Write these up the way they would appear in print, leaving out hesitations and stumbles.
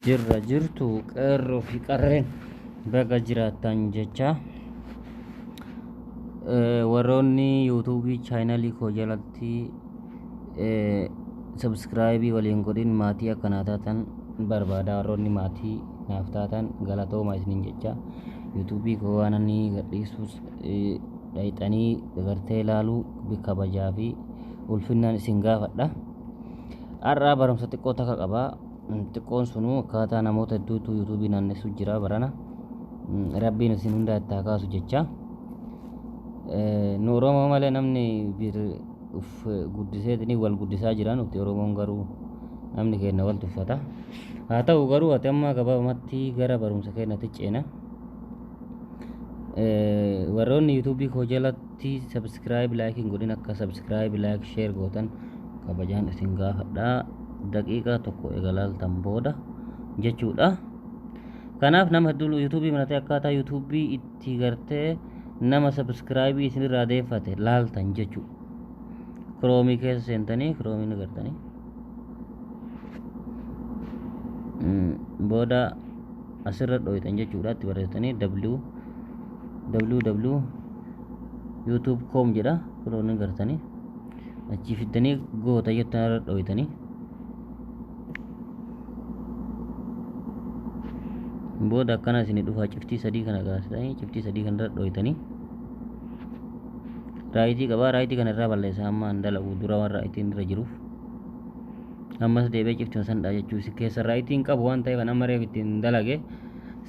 Jirra jirtu qeerroo fi qarreen baga jiraattan jecha warroonni yuutuubii chaayinalii koo jalatti sabskraayibii waliin godhin maatii akkanaa taatan barbaada. Warroonni maatii naaf taatan galatooma isiniin jecha yuutuubii koo waan ani gadhiisuus dhayxanii gartee ilaaluu kabajaa fi ulfinnaan isin gaafadha. Har'aa barumsa xiqqoo takka qabaa. Xiqqoon sunuu akkaataa namoota hedduutu yuutuubii naannessu jira barana. Rabbiin isin hunda itti haa kaasu jecha. Nu Oromoo malee namni guddiseetini wal guddisaa jiran nuti Oromoon garuu namni keenya wal tuffata. Haa ta'u garuu ati amma gabaabumatti gara barumsa keenyatti ceena. Warroonni yuutuubii koo jalatti sabskiraayib laayikiin godhin akka sabskiraayib laayik sheer gootan kabajaan isin gaafadha. Daqiiqaa tokko eegalaaltan booda jechuudha. Kanaaf nama hedduu yuutuubii manatee akkaataa yuutuubii itti gartee nama sabskraayibii isinirraa deeffate laaltan jechuudha. Kiroomii keessa seentanii kiroomiin gartanii booda asirra dho'itan jechuudha. Itti barreessanii www.youtube.com jedha. Kiroomiin gartanii achi fiddanii goota jettan irra dho'itanii booda akkana isinii dhufa. Ciftii sadii kana gaasitanii ciftii sadii kana irra dho'itanii raayitii qabaa. Raayitii kana irraa balleessaa amma hin dalagu dura waan raayitiin irra jiruuf ammas deebi'ee ciftii sanadha jechuun keessa raayitiin qabu waan ta'eef amma reef ittiin dalage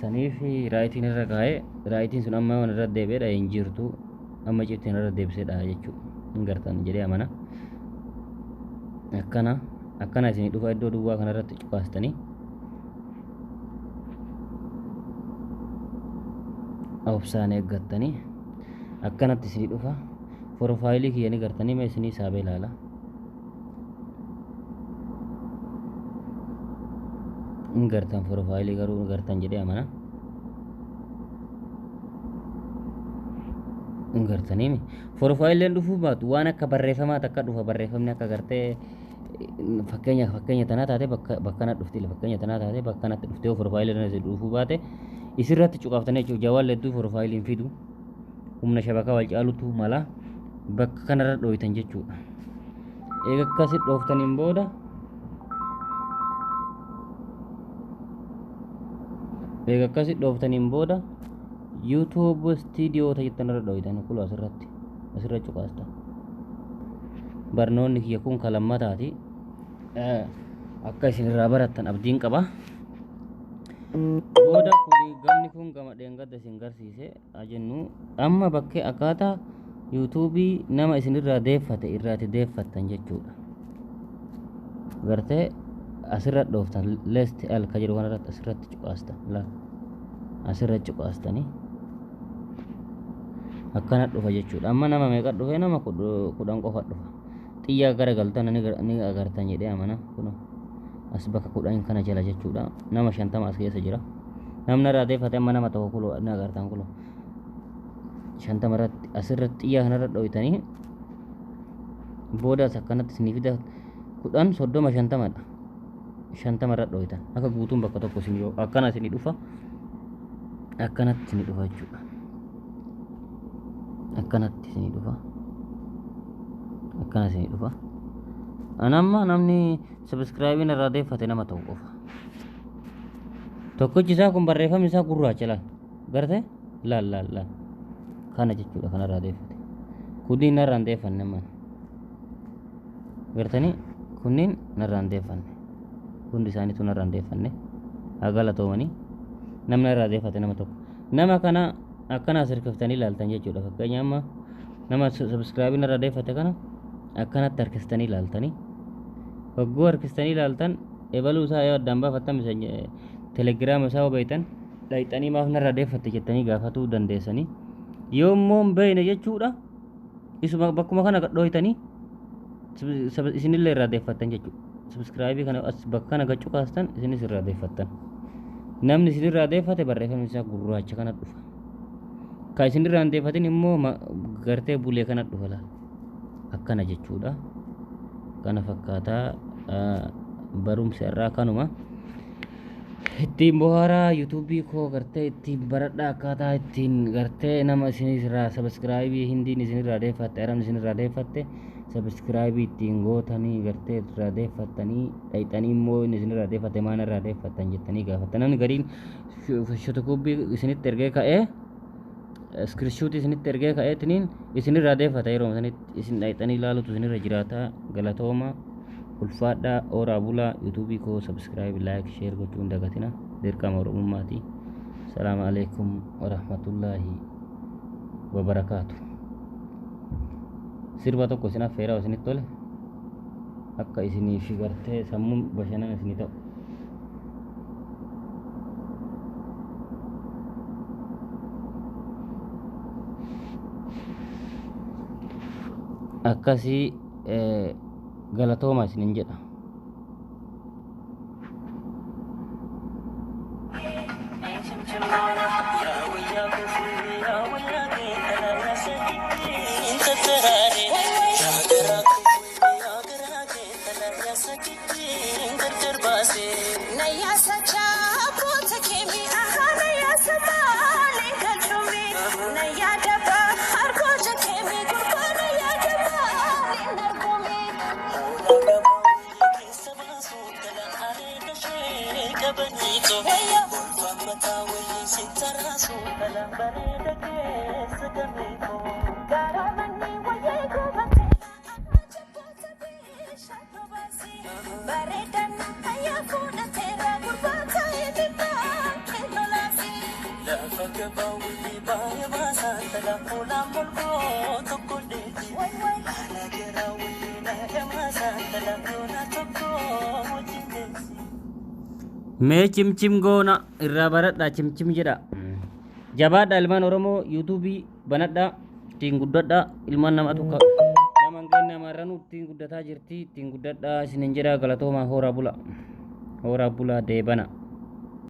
saniif raayitiin irra kaa'ee raayitiin sun amma waan irra deebi'eedha hin jirtu amma ciftiin irra deebiseedha jechuudha. Hin gartan jedhee amana. Akkana isinii dhufa iddoo duwwaa kana irratti cuqaastanii obsaan eeggattanii akkanatti isinii dhufa. Profaayilii kiyyanii gartanii mee isinii saabee ilaala. Hin gartan profaayilii garuu gartan jedhee amana. Hin gartaniimi. Profaayiliin dhufuu baatu waan akka barreeffamaa takka dhufa. Barreeffamni akka gartee fakkeenya tanaa taate bakkana dhufti. Fakkeenya tanaa taate bakkanatti dhuftee profaayiliin dhufuu baate isirratti cuqaaftanii jechuudha. Jawaan hedduu profaayiliin fidu humna shabakaa wal caalutu mala bakka kanarra dho'itan jechuudha. Eega akkasi dhooftaniin booda YouTube studio jettanirra dho'itan kuloo asirra cuqaasta. Barnoonni kiyya kun kalammataati. Akka isinirraa barattan abdiin qaba. Booda gamni kun gama dheengadda isin garsiise ajennu amma bakkee akkaataa yuutuubii nama isinirraa deeffate irraati deeffattan jechuudha. Gartee asirra dhooftan lest alka jedhu kanarratti asirratti cuqaastan asirra cuqaastanii akkana dhufa jechuudha. Amma nama meeqa dhufe? Nama 10 qofa dhufa. Xiyyaa gara galtan ni agartan jedhee amana. Kun as bakka 10 kana jala jechuudha. Nama 50 as keessa jira. Namni irraa deeffate amma nama tokko kuloo ni agartan kuloo 50 irratti asirratti xiyyaa kanarra dho'itanii booda akkanatti isinii fida 10 30 50dha. 50 irra dho'itan akka guutuun bakka tokko isin yoo akkana isinii dhufa. Akkanatti isinii dhufa jechuudha. Akkanatti isinii dhufa. Akkana isinii dhufa. Anamma namni sabskraayibiin irraa deeffate nama tokko qofa. Tokkichi isaa kun barreeffamni isaa gurraacha laal garte laal kana jechuudha. Kanarraa deeffate kunniin narraan deeffanne man gartanii kunniin narraan deeffanne hundi isaaniitu narraan deeffanne galatoomanii namni irraa deeffate nama tokko. Nama kana akkana sirkiftanii ilaaltan jechuudha. Fakkeenya amma nama sabskraayibiin irraa deeffate kana akkanatti harkistanii ilaaltanii hogguu harkistanii ilaaltan ebaluu isaa yoo addaan baafattan telegiraama isaa beeytan dhayxanii maaf narraa deeffatte jettanii gaafatuu dandeessanii. Yoommoo hin beeyne jechuudha isuma bakkuma kana dho'itanii isinillee irraa deeffattan jechuudha. Sabskraayibii kana as bakka kana cuqaastan isinis irraa deeffattan. Namni isinirraa deeffate barreeffamni isaa gurraacha kana dhufa. Ka isinirraa hin deeffatin immoo gartee bulee kana dhufa laal akkana jechuudha. Kana fakkaataa barumsa irraa kanuma. ittiin bohaaraa yuutuubii koo gartee ittiin baradhaa akkaataa ittiin gartee nama isinirraa sabiskiraayibii hindiin isinirraa deeffatte arabni isinirraa deeffatte sabiskiraayibii ittiin gootanii gartee irraa deeffattanii dhayxanii immoo inni isinirraa deeffatte maana irraa deeffattan jettanii gaafatta namni gariin shotokuubbii isinitti ergee ka'ee iskiriishuutii isinitti ergee ka'eetiniin isinirraa deeffata yeroo sanitti isin dhayxanii ilaalutu isinirra jiraata galatooma ulfaadhaa ooraa bulaa yuutuubii koo sabiskiraayib laayik sheer gochuu hin dagatina dirqama oromummaati salaamu alaikum warahmatullaahi wabarakaatu sirba tokko isin affeeraa isinitti tole akka isiniif gartee sammuun bashannana isinii ta'u akkasii galatooma isinin jedha mee cimcim goona irraa baradhaa cimcim jedha jabaadha ilmaan oromoo yuutuubii banadhaa ittiin guddadhaa ilmaan nama tokko nama ngeen namarranuu ittiin guddataa jirti ittiin guddadhaa isinin jedha galatoomaa hooraa bulaa deebana